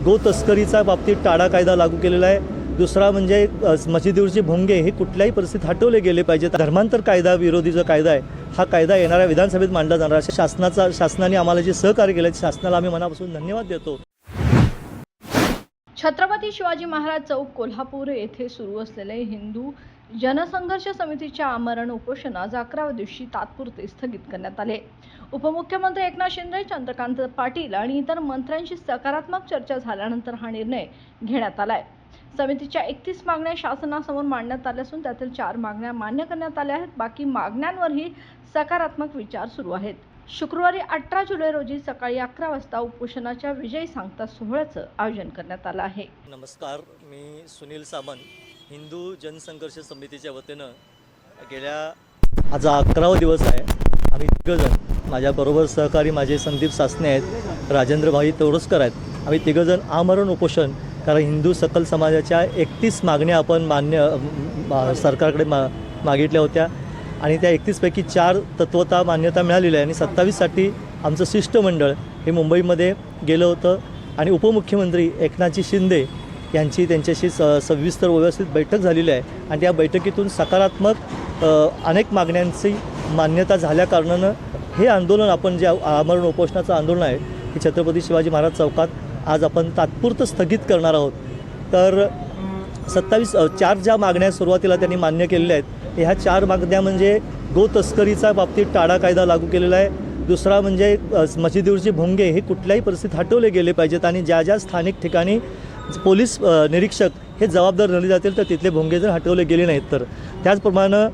गो तस्करीचा बाबतीत टाळा कायदा लागू केलेला आहे। दुसरा म्हणजे मशिदीवरचे भोंगे हे कुठल्याही परिस्थितीत हटवले गेले पाहिजेत। धर्मांतर कायदा विरोधी जो कायदा आहे हा कायदा येणाऱ्या विधानसभेत मांडला जाणार आहे। शासनाने आम्हाला जे सहकार्य केलं शासनाला आम्ही मनापासून धन्यवाद देतो। छत्रपती शिवाजी महाराज चौक कोल्हापूर येथे सुरू असलेले हिंदू जनसंघर्ष समितीचे आमरण उपोषण आज 11व्या दिवशी तात्पुरते स्थगित करण्यात आले। उपमुख्यमंत्री एकनाथ शिंदे, चंद्रकांत पाटील आणि इतर मंत्र्यांशी सकारात्मक चर्चा झाल्यानंतर हा निर्णय घेण्यात आलाय। समितीच्या 31 मागण्या शासनासमोर मांडण्यात आल्या असून त्यातील 4 मागण्या मान्य करण्यात आल्या आहेत। बाकी मागण्यांवरही सकारात्मक विचार सुरू आहेत। शुक्रवारी 18 जुलै रोजी सकाळी 11 वाजता उपोषणाच्या विजयी सांगता सोहळ्याचं आयोजन करण्यात आलं आहे। नमस्कार, मी सुनील सामंत, हिंदू जनसंघर्ष समितीच्या वतीनं गेल्या आज 11वा दिवस आहे। आम्ही तिघंजण, माझ्याबरोबर सहकारी माझे संदीप सासने आहेत, राजेंद्रभाई तोरसकर आहेत। आम्ही तिघंजण आमरण उपोषण, कारण हिंदू सकल समाजाच्या 31 मागण्या आपण सरकारकडे मागितल्या होत्या आणि त्या 31पैकी 4 तत्वता मान्यता मिळालेल्या आहे आणि 27साठी आमचं शिष्टमंडळ हे मुंबईमध्ये गेलं होतं आणि उपमुख्यमंत्री एकनाथजी शिंदे यांची त्यांच्याशी सविस्तर व्यवस्थित बैठक झालेली आहे आणि त्या बैठकीतून सकारात्मक अनेक मागण्यांची मान्यता झाल्या कारणानं हे आंदोलन आपण जे आमरण उपोषणाचं आंदोलन आहे हे छत्रपती शिवाजी महाराज चौकात आज आपण तात्पुरतं स्थगित करणार आहोत। तर 4 ज्या मागण्या सुरुवातीला त्यांनी मान्य केलेल्या आहेत ह्या 4 मागण्या म्हणजे गो तस्करीचा बाबतीत टाळा कायदा लागू केलेला आहे। दुसरा म्हणजे मशिदीवरचे भोंगे हे कुठल्याही परिस्थितीत हटवले गेले पाहिजेत आणि ज्या स्थानिक ठिकाणी पोलीस निरीक्षक हे जबाबदार धरले जातील तर तिथले भोंगे जर हटवले गेले नाहीत तर त्याचप्रमाणे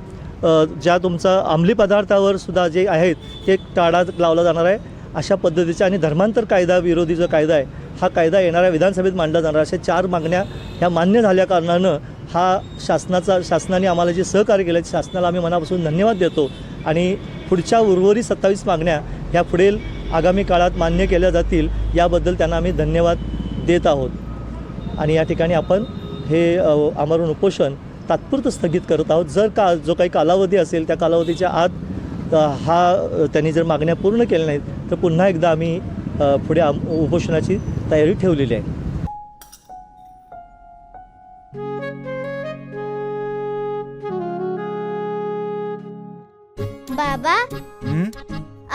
ज्या तुमचा अंमली पदार्थावर सुद्धा जे आहेत ते टाळा लावला जाणार आहे अशा पद्धतीचा आणि धर्मांतर कायदा विरोधी जो कायदा आहे हा कायदा येणाऱ्या विधानसभेत मांडला जाणार अशा 4 मागण्या ह्या मान्य झाल्या कारणानं हा शासनाने आम्हाला जे सहकार्य केलं शासनाला आम्ही मनापासून धन्यवाद देतो आणि पुढच्या उर्वरित 27 मागण्या ह्या पुढील आगामी काळात मान्य केल्या जातील याबद्दल त्यांना आम्ही धन्यवाद देत आहोत। आणि या ठिकाणी आपण हे आमरण उपोषण तात्पुरतं स्थगित करत आहोत। जर जो काही कालावधी असेल त्या कालावधीच्या आत त्यांनी जर मागण्या पूर्ण केल्या नाहीत तर पुन्हा एकदा आम्ही पुढे उपोषणाची तयारी ठेवलेली आहे। बाबा,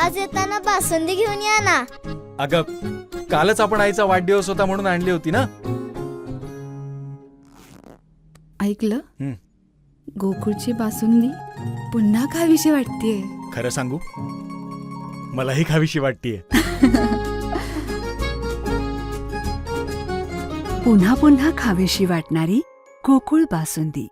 आज येताना बासुंदी घेऊन या ना। अगं, कालच आपण आईचा वाढदिवस होता म्हणून आणली होती ना। ऐकलं, गोकुळची बासुंदी पुन्हा खावीशी वाटतेय। खरं सांगू, मलाही खावीशी वाटतेय। पुन्हा पुन्हा खावीशी वाटणारी गोकुळ बासुंदी।